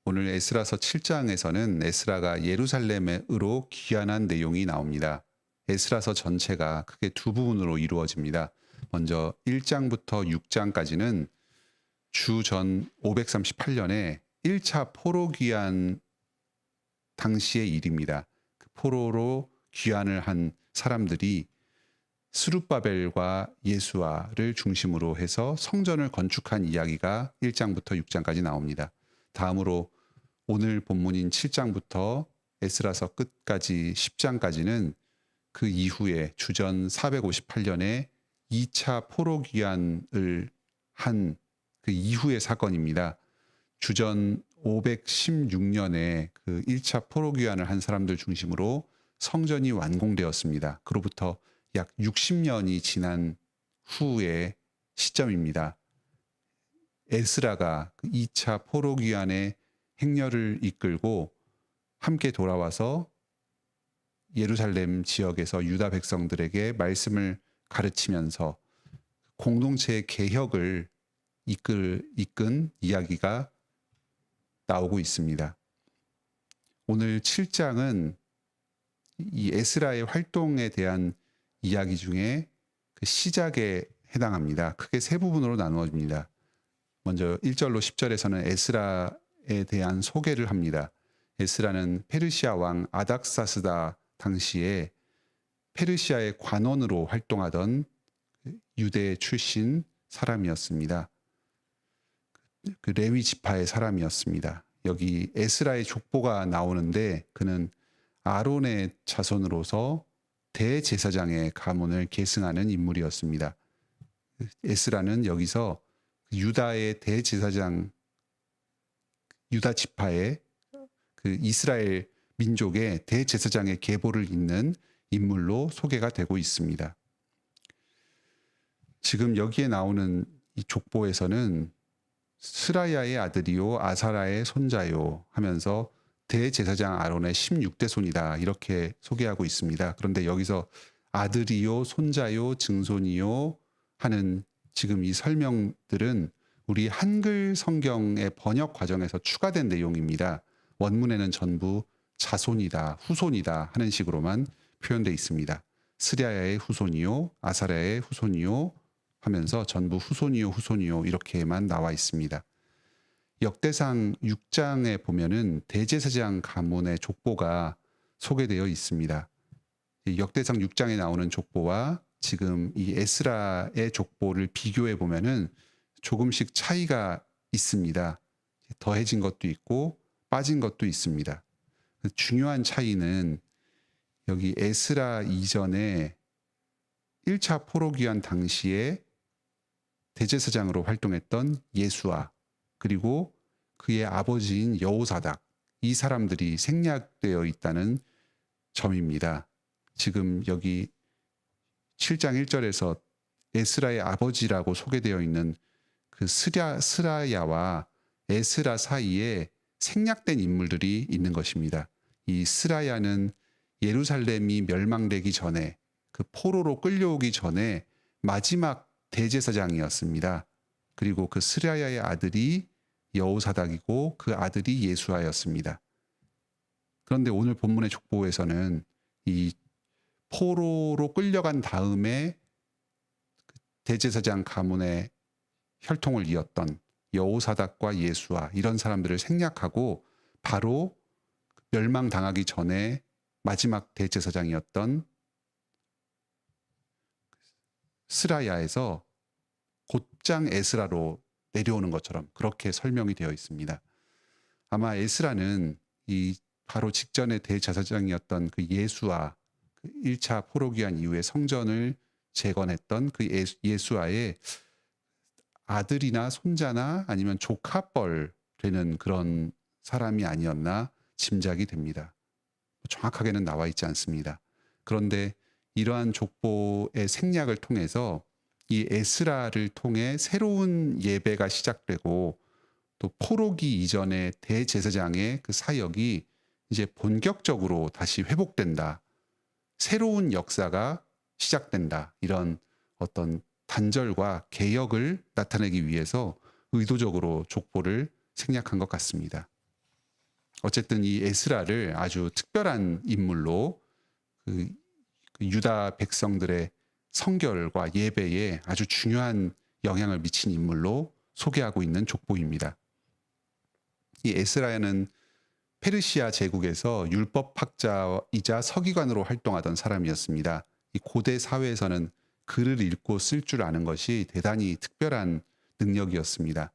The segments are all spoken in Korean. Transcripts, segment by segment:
오늘 에스라서 7장에서는 에스라가 예루살렘으로 귀환한 내용이 나옵니다. 에스라서 전체가 크게 두 부분으로 이루어집니다. 먼저 1장부터 6장까지는 주전 538년에 1차 포로 귀환 당시의 일입니다. 그 포로로 귀환을 한 사람들이 스룹바벨과 예수아를 중심으로 해서 성전을 건축한 이야기가 1장부터 6장까지 나옵니다. 다음으로 오늘 본문인 7장부터 에스라서 끝까지 10장까지는 그 이후에 주전 458년에 2차 포로 귀환을 한 그 이후의 사건입니다. 주전 516년에 그 1차 포로 귀환을 한 사람들 중심으로 성전이 완공되었습니다. 그로부터 약 60년이 지난 후의 시점입니다. 에스라가 2차 포로 귀환의 행렬을 이끌고 함께 돌아와서 예루살렘 지역에서 유다 백성들에게 말씀을 가르치면서 공동체의 개혁을 이끈 이야기가 나오고 있습니다. 오늘 7장은 이 에스라의 활동에 대한 이야기 중에 그 시작에 해당합니다. 크게 세 부분으로 나누어집니다. 먼저 1절로 10절에서는 에스라에 대한 소개를 합니다. 에스라는 페르시아 왕 아닥사스다 당시에 페르시아의 관원으로 활동하던 유대 출신 사람이었습니다. 그 레위 지파의 사람이었습니다. 여기 에스라의 족보가 나오는데 그는 아론의 자손으로서 대제사장의 가문을 계승하는 인물이었습니다. 에스라는 여기서 유다의 대제사장, 유다 지파의 그 이스라엘 민족의 대제사장의 계보를 잇는 인물로 소개가 되고 있습니다. 지금 여기에 나오는 이 족보에서는 스라야의 아들이요 아사라의 손자요 하면서 대제사장 아론의 16대 손이다 이렇게 소개하고 있습니다. 그런데 여기서 아들이요 손자요 증손이요 하는 지금 이 설명들은 우리 한글 성경의 번역 과정에서 추가된 내용입니다. 원문에는 전부 자손이다 후손이다 하는 식으로만 표현되어 있습니다. 스라야의 후손이요 아사라의 후손이요 하면서 전부 후손이요 이렇게만 나와 있습니다. 역대상 6장에 보면은 대제사장 가문의 족보가 소개되어 있습니다. 역대상 6장에 나오는 족보와 지금 이 에스라의 족보를 비교해 보면은 조금씩 차이가 있습니다. 더해진 것도 있고 빠진 것도 있습니다. 중요한 차이는 여기 에스라 이전에 1차 포로 귀환 당시에 대제사장으로 활동했던 예수아 그리고 그의 아버지인 여호사닥 이 사람들이 생략되어 있다는 점입니다. 지금 여기 7장 1절에서 에스라의 아버지라고 소개되어 있는 그 스라야와 에스라 사이에 생략된 인물들이 있는 것입니다. 이 스라야는 예루살렘이 멸망되기 전에 그 포로로 끌려오기 전에 마지막 대제사장이었습니다. 그리고 그 스라야의 아들이 여호사닥이고 그 아들이 예수아였습니다. 그런데 오늘 본문의 족보에서는 이 포로로 끌려간 다음에 대제사장 가문의 혈통을 이었던 여호사닥과 예수아 이런 사람들을 생략하고 바로 멸망당하기 전에 마지막 대제사장이었던 스라야에서 곧장 에스라로 내려오는 것처럼 그렇게 설명이 되어 있습니다. 아마 에스라는 이 바로 직전에 대제사장이었던 그 예수아, 그 1차 포로 귀환 이후에 성전을 재건했던 그 예수아의 아들이나 손자나 아니면 조카뻘 되는 그런 사람이 아니었나 짐작이 됩니다. 정확하게는 나와 있지 않습니다. 그런데 이러한 족보의 생략을 통해서 이 에스라를 통해 새로운 예배가 시작되고 또 포로기 이전의 대제사장의 그 사역이 이제 본격적으로 다시 회복된다. 새로운 역사가 시작된다. 이런 어떤 단절과 개혁을 나타내기 위해서 의도적으로 족보를 생략한 것 같습니다. 어쨌든 이 에스라를 아주 특별한 인물로 그 유다 백성들의 성결과 예배에 아주 중요한 영향을 미친 인물로 소개하고 있는 족보입니다. 이 에스라는 페르시아 제국에서 율법학자이자 서기관으로 활동하던 사람이었습니다. 이 고대 사회에서는 글을 읽고 쓸 줄 아는 것이 대단히 특별한 능력이었습니다.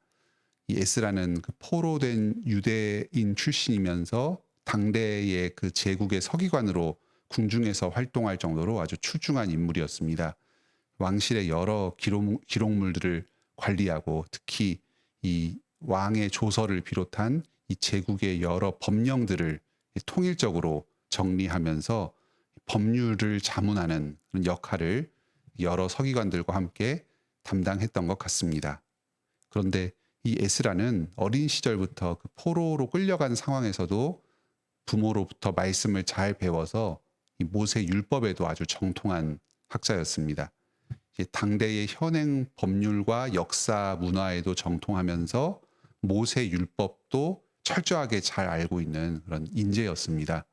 이 에스라는 그 포로된 유대인 출신이면서 당대의 그 제국의 서기관으로 궁중에서 활동할 정도로 아주 출중한 인물이었습니다. 왕실의 여러 기록물들을 관리하고 특히 이 왕의 조서를 비롯한 이 제국의 여러 법령들을 통일적으로 정리하면서 법률을 자문하는 그런 역할을 여러 서기관들과 함께 담당했던 것 같습니다. 그런데 이 에스라는 어린 시절부터 그 포로로 끌려간 상황에서도 부모로부터 말씀을 잘 배워서 이 모세 율법에도 아주 정통한 학자였습니다. 당대의 현행 법률과 역사 문화에도 정통하면서 모세 율법도 철저하게 잘 알고 있는 그런 인재였습니다.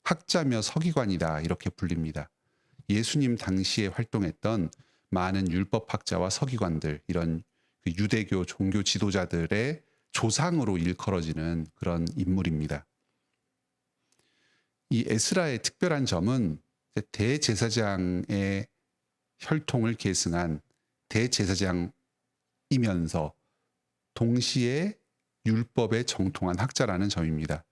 학자며 서기관이다 이렇게 불립니다. 예수님 당시에 활동했던 많은 율법학자와 서기관들, 이런 그 유대교 종교 지도자들의 조상으로 일컬어지는 그런 인물입니다. 이 에스라의 특별한 점은 대제사장의 혈통을 계승한 대제사장이면서 동시에 율법에 정통한 학자라는 점입니다.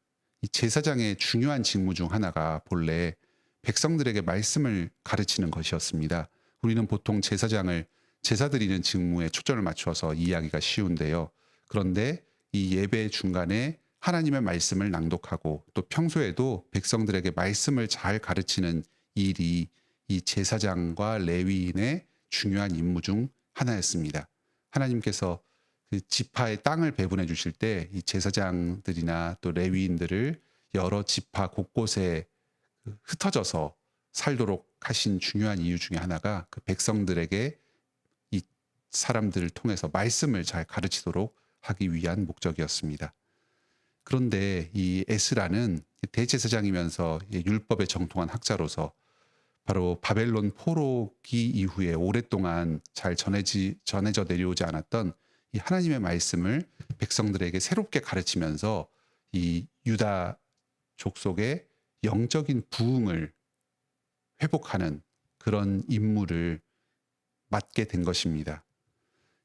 이 제사장의 중요한 직무 중 하나가 본래 백성들에게 말씀을 가르치는 것이었습니다. 우리는 보통 제사장을 제사 드리는 직무에 초점을 맞춰서 이해하기가 쉬운데요. 그런데 이 예배 중간에 하나님의 말씀을 낭독하고 또 평소에도 백성들에게 말씀을 잘 가르치는 일이 이 제사장과 레위인의 중요한 임무 중 하나였습니다. 하나님께서 그 지파의 땅을 배분해 주실 때 이 제사장들이나 또 레위인들을 여러 지파 곳곳에 흩어져서 살도록 하신 중요한 이유 중에 하나가 그 백성들에게 이 사람들을 통해서 말씀을 잘 가르치도록 하기 위한 목적이었습니다. 그런데 이 에스라는 대제사장이면서 율법에 정통한 학자로서 바로 바벨론 포로기 이후에 오랫동안 잘 전해져 내려오지 않았던 이 하나님의 말씀을 백성들에게 새롭게 가르치면서 이 유다 족속의 영적인 부흥을 회복하는 그런 임무를 맡게 된 것입니다.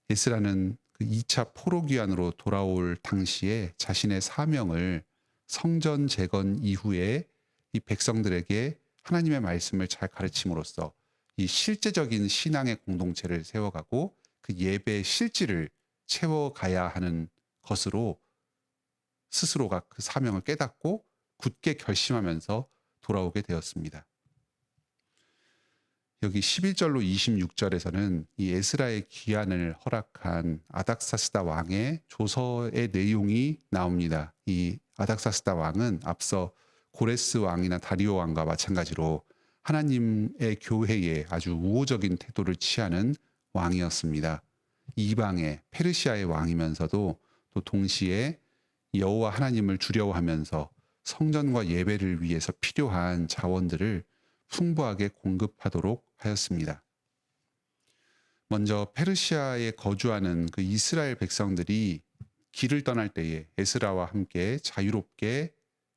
에스라는 그 2차 포로기환으로 돌아올 당시에 자신의 사명을 성전 재건 이후에 이 백성들에게 하나님의 말씀을 잘 가르침으로써 이 실제적인 신앙의 공동체를 세워가고 그 예배의 실질을 채워가야 하는 것으로 스스로가 그 사명을 깨닫고 굳게 결심하면서 돌아오게 되었습니다. 여기 11절로 26절에서는 이 에스라의 귀환을 허락한 아닥사스다 왕의 조서의 내용이 나옵니다. 이 아닥사스다 왕은 앞서 고레스 왕이나 다리오 왕과 마찬가지로 하나님의 교회에 아주 우호적인 태도를 취하는 왕이었습니다. 이방의 페르시아의 왕이면서도 또 동시에 여호와 하나님을 두려워하면서 성전과 예배를 위해서 필요한 자원들을 풍부하게 공급하도록 하였습니다. 먼저 페르시아에 거주하는 그 이스라엘 백성들이 길을 떠날 때에 에스라와 함께 자유롭게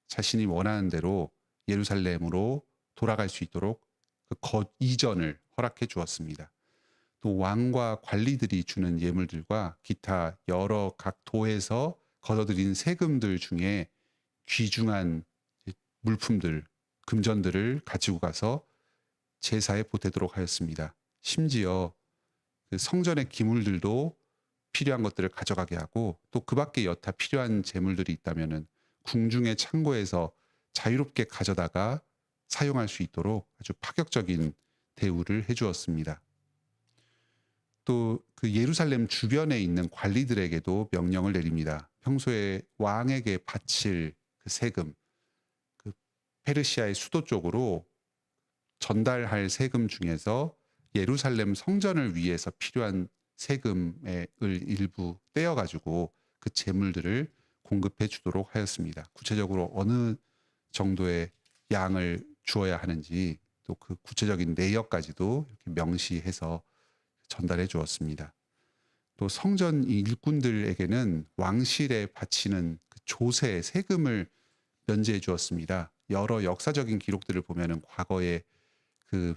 자신이 원하는 대로 예루살렘으로 돌아갈 수 있도록 그 이전을 허락해 주었습니다. 또 왕과 관리들이 주는 예물들과 기타 여러 각 도에서 걷어들인 세금들 중에 귀중한 물품들, 금전들을 가지고 가서 제사에 보태도록 하였습니다. 심지어 그 성전의 기물들도 필요한 것들을 가져가게 하고 또 그 밖에 여타 필요한 재물들이 있다면은 궁중의 창고에서 자유롭게 가져다가 사용할 수 있도록 아주 파격적인 대우를 해주었습니다. 또 그 예루살렘 주변에 있는 관리들에게도 명령을 내립니다. 평소에 왕에게 바칠 그 세금, 그 페르시아의 수도 쪽으로 전달할 세금 중에서 예루살렘 성전을 위해서 필요한 세금을 일부 떼어가지고 그 재물들을 공급해 주도록 하였습니다. 구체적으로 어느 정도의 양을 주어야 하는지 또 그 구체적인 내역까지도 이렇게 명시해서 전달해 주었습니다. 또 성전 일꾼들에게는 왕실에 바치는 그 조세, 세금을 면제해 주었습니다. 여러 역사적인 기록들을 보면은 과거에 그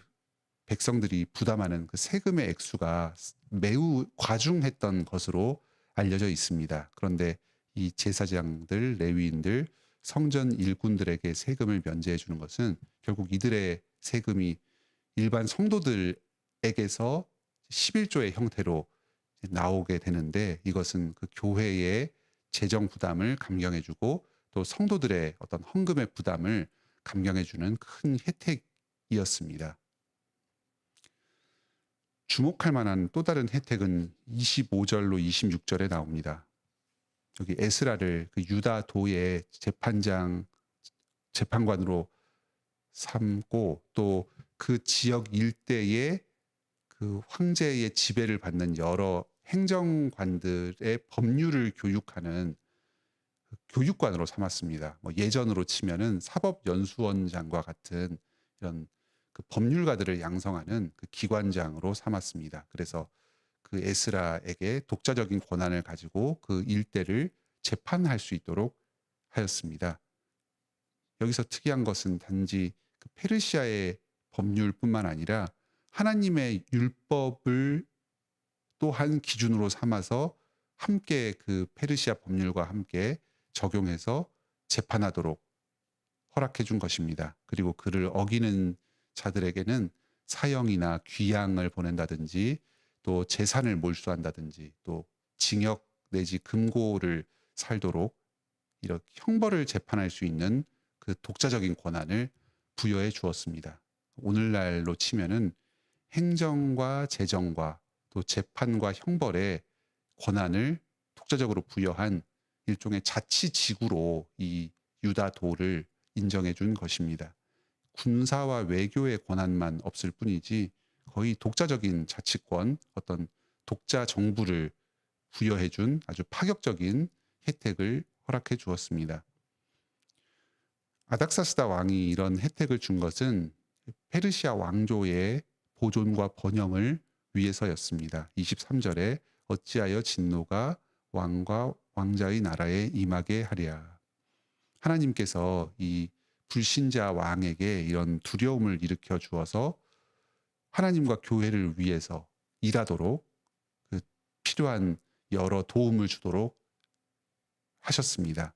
백성들이 부담하는 그 세금의 액수가 매우 과중했던 것으로 알려져 있습니다. 그런데 이 제사장들, 레위인들, 성전 일꾼들에게 세금을 면제해 주는 것은 결국 이들의 세금이 일반 성도들에게서 11조의 형태로 나오게 되는데, 이것은 그 교회의 재정 부담을 감경해 주고 또 성도들의 어떤 헌금의 부담을 감경해 주는 큰 혜택이었습니다. 주목할 만한 또 다른 혜택은 25절로 26절에 나옵니다. 여기 에스라를 그 유다 도의 재판관으로 삼고 또 그 지역 일대의 그 황제의 지배를 받는 여러 행정관들의 법률을 교육하는 그 교육관으로 삼았습니다. 뭐 예전으로 치면은 사법연수원장과 같은 이런 그 법률가들을 양성하는 그 기관장으로 삼았습니다. 그래서 그 에스라에게 독자적인 권한을 가지고 그 일대를 재판할 수 있도록 하였습니다. 여기서 특이한 것은 단지 그 페르시아의 법률뿐만 아니라 하나님의 율법을 또한 기준으로 삼아서 함께 그 페르시아 법률과 함께 적용해서 재판하도록 허락해 준 것입니다. 그리고 그를 어기는 자들에게는 사형이나 귀양을 보낸다든지 또 재산을 몰수한다든지 또 징역 내지 금고를 살도록 이렇게 형벌을 재판할 수 있는 그 독자적인 권한을 부여해 주었습니다. 오늘날로 치면은 행정과 재정과 또 재판과 형벌의 권한을 독자적으로 부여한 일종의 자치지구로 이 유다도를 인정해 준 것입니다. 군사와 외교의 권한만 없을 뿐이지 거의 독자적인 자치권, 어떤 독자 정부를 부여해 준 아주 파격적인 혜택을 허락해 주었습니다. 아닥사스다 왕이 이런 혜택을 준 것은 페르시아 왕조의 보존과 번영을 위해서였습니다. 23절에 어찌하여 진노가 왕과 왕자의 나라에 임하게 하랴. 하나님께서 이 불신자 왕에게 이런 두려움을 일으켜 주어서 하나님과 교회를 위해서 일하도록 그 필요한 여러 도움을 주도록 하셨습니다.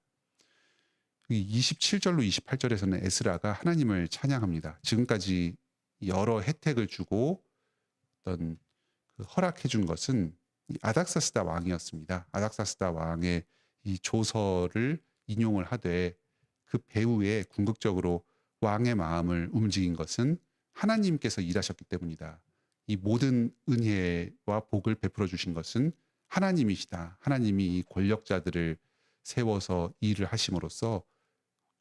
27절로 28절에서는 에스라가 하나님을 찬양합니다. 지금까지 여러 혜택을 주고 어떤 그 허락해 준 것은 아닥사스다 왕이었습니다. 아닥사스다 왕의 이 조서를 인용을 하되 그 배후에 궁극적으로 왕의 마음을 움직인 것은 하나님께서 일하셨기 때문이다. 이 모든 은혜와 복을 베풀어 주신 것은 하나님이시다. 하나님이 이 권력자들을 세워서 일을 하심으로써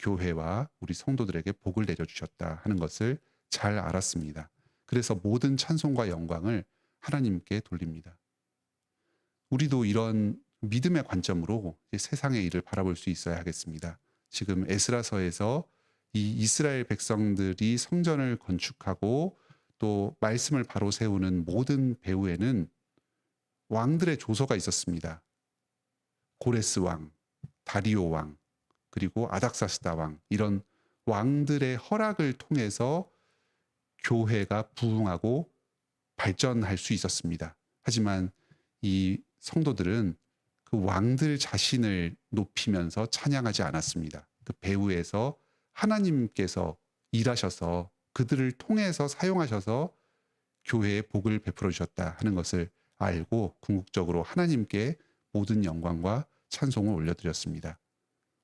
교회와 우리 성도들에게 복을 내려주셨다 하는 것을 잘 알았습니다. 그래서 모든 찬송과 영광을 하나님께 돌립니다. 우리도 이런 믿음의 관점으로 세상의 일을 바라볼 수 있어야 하겠습니다. 지금 에스라서에서 이 이스라엘 백성들이 성전을 건축하고 또 말씀을 바로 세우는 모든 배후에는 왕들의 조서가 있었습니다. 고레스 왕, 다리오 왕, 그리고 아닥사스다 왕, 이런 왕들의 허락을 통해서 교회가 부흥하고 발전할 수 있었습니다. 하지만 이 성도들은 그 왕들 자신을 높이면서 찬양하지 않았습니다. 그 배후에서 하나님께서 일하셔서 그들을 통해서 사용하셔서 교회에 복을 베풀어 주셨다 하는 것을 알고 궁극적으로 하나님께 모든 영광과 찬송을 올려드렸습니다.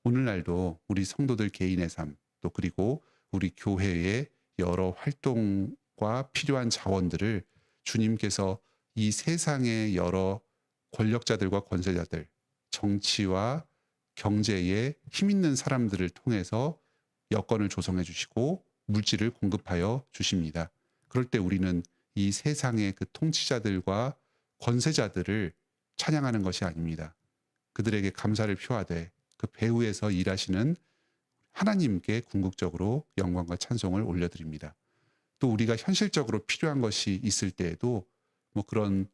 오늘날도 우리 성도들 개인의 삶, 또 그리고 우리 교회의 여러 활동과 필요한 자원들을 주님께서 이 세상의 여러 권력자들과 권세자들, 정치와 경제에 힘 있는 사람들을 통해서 여건을 조성해 주시고 물질을 공급하여 주십니다. 그럴 때 우리는 이 세상의 그 통치자들과 권세자들을 찬양하는 것이 아닙니다. 그들에게 감사를 표하되 그 배후에서 일하시는 하나님께 궁극적으로 영광과 찬송을 올려드립니다. 또 우리가 현실적으로 필요한 것이 있을 때에도 뭐 그런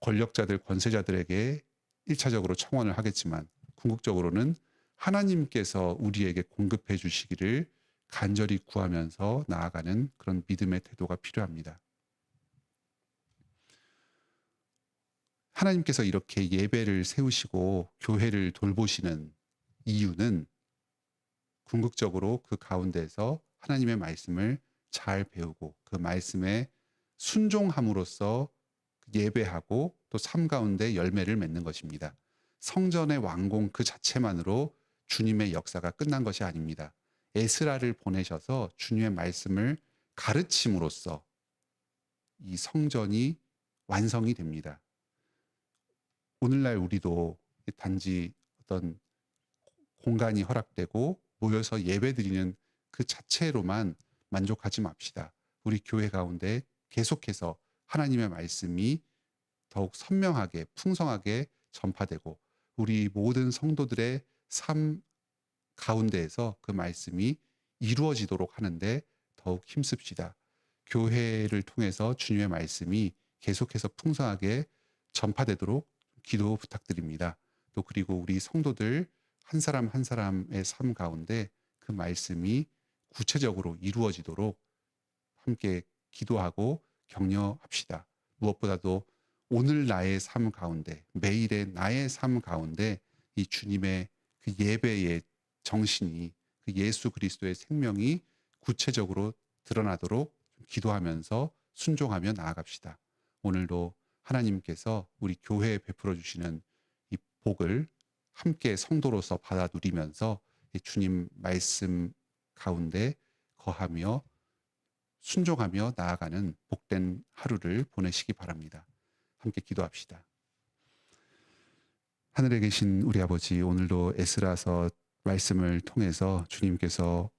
권력자들, 권세자들에게 1차적으로 청원을 하겠지만 궁극적으로는 하나님께서 우리에게 공급해 주시기를 간절히 구하면서 나아가는 그런 믿음의 태도가 필요합니다. 하나님께서 이렇게 예배를 세우시고 교회를 돌보시는 이유는 궁극적으로 그 가운데에서 하나님의 말씀을 잘 배우고 그 말씀에 순종함으로써 예배하고 또 삶 가운데 열매를 맺는 것입니다. 성전의 완공 그 자체만으로 주님의 역사가 끝난 것이 아닙니다. 에스라를 보내셔서 주님의 말씀을 가르침으로써 이 성전이 완성이 됩니다. 오늘날 우리도 단지 어떤 공간이 허락되고 모여서 예배드리는 그 자체로만 만족하지 맙시다. 우리 교회 가운데 계속해서 하나님의 말씀이 더욱 선명하게 풍성하게 전파되고 우리 모든 성도들의 삶 가운데에서 그 말씀이 이루어지도록 하는데 더욱 힘씁시다. 교회를 통해서 주님의 말씀이 계속해서 풍성하게 전파되도록 기도 부탁드립니다. 또 그리고 우리 성도들 한 사람 한 사람의 삶 가운데 그 말씀이 구체적으로 이루어지도록 함께 기도하고 격려합시다. 무엇보다도 오늘 나의 삶 가운데, 매일의 나의 삶 가운데 이 주님의 그 예배의 정신이, 그 예수 그리스도의 생명이 구체적으로 드러나도록 기도하면서 순종하며 나아갑시다. 오늘도 하나님께서 우리 교회에 베풀어 주시는 이 복을 함께 성도로서 받아 누리면서 이 주님 말씀 가운데 거하며 순종하며 나아가는 복된 하루를 보내시기 바랍니다. 함께 기도합시다. 하늘에 계신 우리 아버지, 오늘도 에스라서 말씀을 통해서 주님께서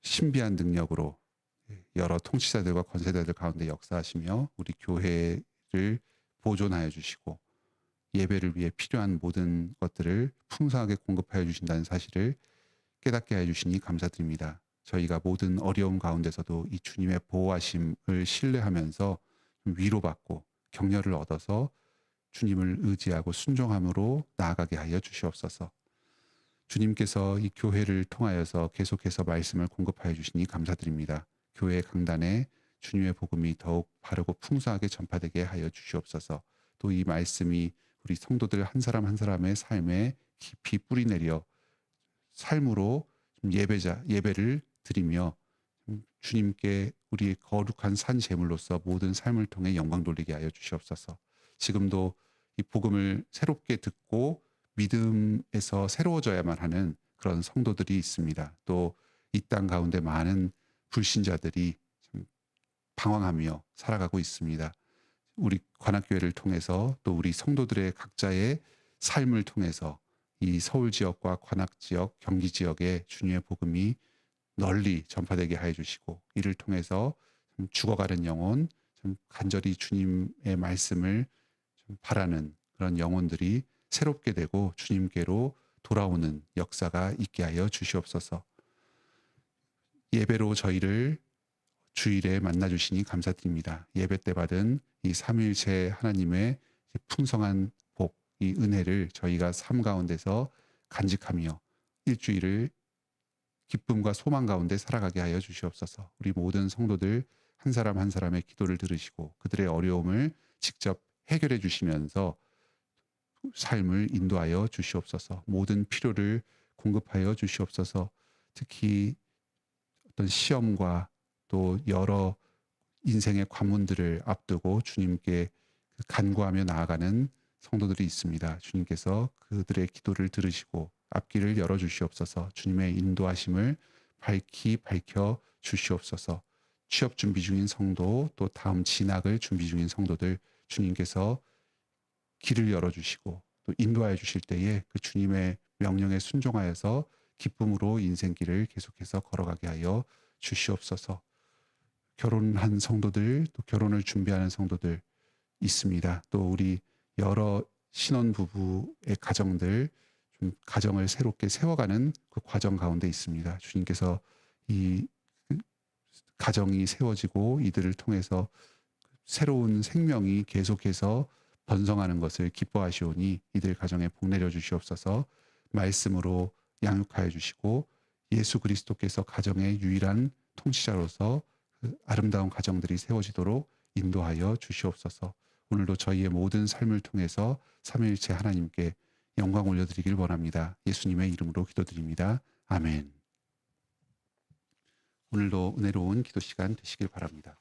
신비한 능력으로 여러 통치자들과 권세자들 가운데 역사하시며 우리 교회를 보존하여 주시고 예배를 위해 필요한 모든 것들을 풍성하게 공급하여 주신다는 사실을 깨닫게 해 주시니 감사드립니다. 저희가 모든 어려움 가운데서도 이 주님의 보호하심을 신뢰하면서 위로받고 격려를 얻어서 주님을 의지하고 순종함으로 나아가게 하여 주시옵소서. 주님께서 이 교회를 통하여서 계속해서 말씀을 공급하여 주시니 감사드립니다. 교회 강단에 주님의 복음이 더욱 바르고 풍성하게 전파되게 하여 주시옵소서. 또 이 말씀이 우리 성도들 한 사람 한 사람의 삶에 깊이 뿌리내려 삶으로 예배를 드리며 주님께 우리의 거룩한 산 제물로서 모든 삶을 통해 영광 돌리게 하여 주시옵소서. 지금도 이 복음을 새롭게 듣고 믿음에서 새로워져야만 하는 그런 성도들이 있습니다. 또 이 땅 가운데 많은 불신자들이 방황하며 살아가고 있습니다. 우리 관악교회를 통해서 또 우리 성도들의 각자의 삶을 통해서 이 서울 지역과 관악 지역, 경기 지역에 주님의 복음이 널리 전파되게 하여 주시고 이를 통해서 죽어가는 영혼, 간절히 주님의 말씀을 바라는 그런 영혼들이 새롭게 되고 주님께로 돌아오는 역사가 있게 하여 주시옵소서. 예배로 저희를 주일에 만나주시니 감사드립니다. 예배 때 받은 이 삼위일체 하나님의 풍성한 복, 이 은혜를 저희가 삶 가운데서 간직하며 일주일을 기쁨과 소망 가운데 살아가게 하여 주시옵소서. 우리 모든 성도들 한 사람 한 사람의 기도를 들으시고 그들의 어려움을 직접 해결해 주시면서 삶을 인도하여 주시옵소서. 모든 필요를 공급하여 주시옵소서. 특히 어떤 시험과 또 여러 인생의 관문들을 앞두고 주님께 간구하며 나아가는 성도들이 있습니다. 주님께서 그들의 기도를 들으시고 앞길을 열어주시옵소서. 주님의 인도하심을 밝혀 주시옵소서. 취업 준비 중인 성도, 또 다음 진학을 준비 중인 성도들 주님께서 길을 열어주시고 또 인도하여 주실 때에 그 주님의 명령에 순종하여서 기쁨으로 인생길을 계속해서 걸어가게 하여 주시옵소서. 결혼한 성도들, 또 결혼을 준비하는 성도들 있습니다. 또 우리 여러 신혼부부의 가정들 가정을 새롭게 세워가는 그 과정 가운데 있습니다. 주님께서 이 가정이 세워지고 이들을 통해서 새로운 생명이 계속해서 번성하는 것을 기뻐하시오니 이들 가정에 복 내려 주시옵소서. 말씀으로 양육하여 주시고 예수 그리스도께서 가정의 유일한 통치자로서 그 아름다운 가정들이 세워지도록 인도하여 주시옵소서. 오늘도 저희의 모든 삶을 통해서 삼위일체 하나님께 영광 올려드리길 원합니다. 예수님의 이름으로 기도드립니다. 아멘. 오늘도 은혜로운 기도 시간 되시길 바랍니다.